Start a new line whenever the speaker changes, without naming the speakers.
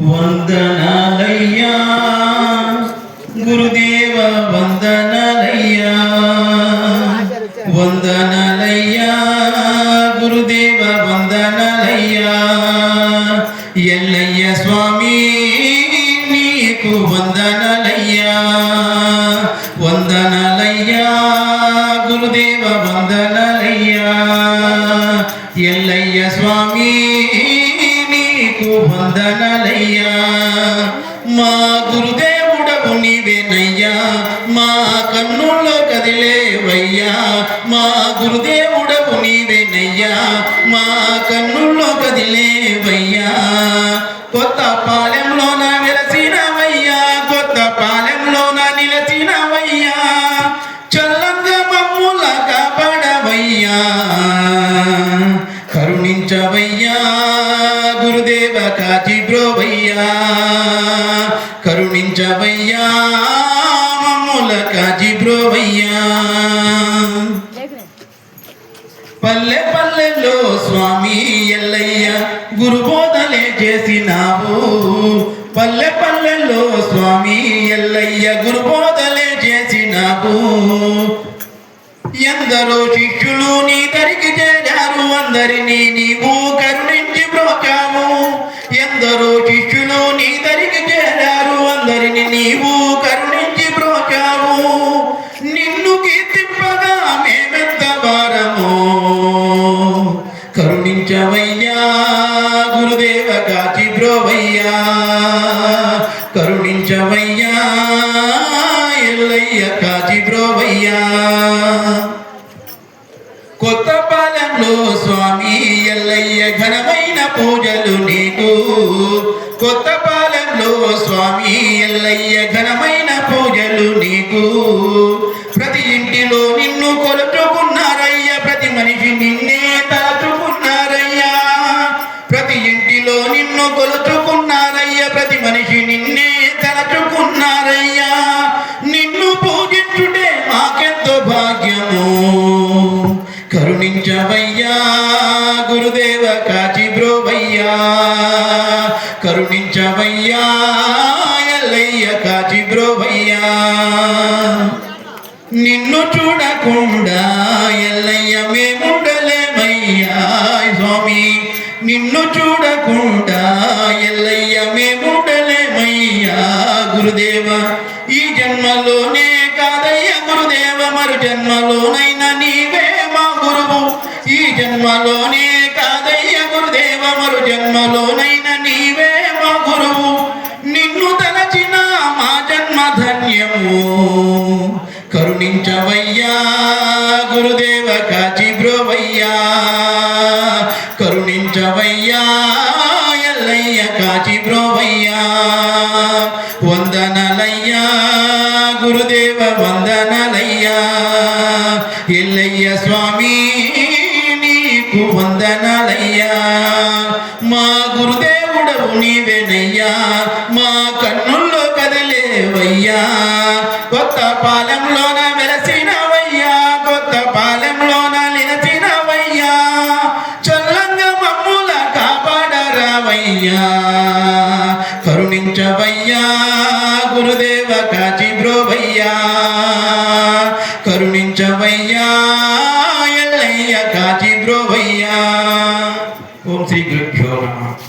వందనాలయ్యా గురుదేవ వందనాలయ్యా వందనాలయ్యా గురుదేవ వందనాలయ్యా ఎల్లయ్య స్వామి నీకు వందనాలయ్యా వందనాలయ్యా గురుదేవ వందనాలయ్యా ఎల్లయ్య స్వామి నీకు వందనాలయ్యా మా గురుదేవుడవు నీవేనయ్యా మా కన్నుల్లో కదిలేవయ్యా మా గురుదేవుడవు నీవేనయ్యా మా కన్నుల్లో కదిలేవయ్యా కొత్త పాలెంలోన వెలసినవయ్యా కొత్త పాలెంలోన నిలచినవయ్యా చల్లంగా మమ్ముల కాపాడవయ్యా కరుణించవయ్యా గురుదేవ కాచిబ్రోవయ్యా కరుణించవయ్యా మమ్ముల కాచిబ్రోవయ్యా పల్లె పల్లెల్లో స్వామి ఎల్లయ్య గురుబోధలే చేసినావు పల్లె పల్లెల్లో స్వామి ఎల్లయ్య గురుబోధలే చేసినావు ఎందరో శిష్యులు నీ దరికి చేరారు అందరినీ నీవు కరుణించి బ్రోచావు ఎందరో శిష్యులు నీ దరికి చేరారు అందరినీ నీవు కరుణించి బ్రోచావు నిన్ను కీర్తింపగా మేమెంత భారమో కరుణించవయ్యా గురుదేవ కాచిబ్రోవయ్యా కరుణించవయ్యా ఎల్లయ్య కాచిబ్రోవయ్యా కొత్త పాలెంలో స్వామి ఎల్లయ్య ఘనమైన పూజలు నీకు కొత్త పాలెంలో స్వామి ఎల్లయ్య ఘనమైన పూజలు నీకు ప్రతి ఇంటిలో నిన్ను కొలుచుకున్నారయ్యా ప్రతి మనిషి నిన్నే తలుచుకున్నారయ్యా ప్రతి ఇంటిలో నిన్ను కొలుచుకున్నారయ్యా ప్రతి మనిషి నిన్నే తలుచుకున్నారయ్యా నిన్ను పూజించుటే మాకెంతో భాగ్యము కరుణించవయ్యా గురుదేవ కాచిబ్రోవయ్యా కరుణించవయ్యా ఎల్లయ్య కాచిబ్రోవయ్యా నిన్ను చూడకుండా ఎల్లయ్య మేముండలేమయ్యా స్వామి నిన్ను చూడకుండా ఎల్లయ్య మేముండలేమయ్యా గురుదేవ ఈ జన్మలోనే కాదయ్య గురుదేవ మరు జన్మలోనైనా నీవే మా గురువు ఈ జన్మలోనే కాదయ్య గురుదేవ మరు జన్మలోనైనా నీవే మా గురువు నిన్ను తలచిన మా జన్మ ధన్యము కరుణించవయ్యా గురుదేవ కాచిబ్రోవయ్యా కరుణించవయ్యా ఎల్లయ్య కాచిబ్రోవయ్యా వందనాలయ్యా గురుదేవ వందనాలయ్యా ఎల్లయ్య స్వామి నీకు వందనాలయ్యా మా గురుదేవుడవు నీవేనయ్యా మా కన్నుల్లో కదిలేవయ్యా కొత్త పాలెంలోన వెలసినవయ్యా కొత్త పాలెంలోన నిలచినవయ్యా చల్లంగా మమ్ముల కాపాడరావయ్యా కరుణించవయ్యా గురుదేవ కాచిబ్రోవయ్యా కరుణించవయ్యా ఎల్లయ్య కాచిబ్రోవయ్యా ఓం శ్రీ గురుభ్యో నమః.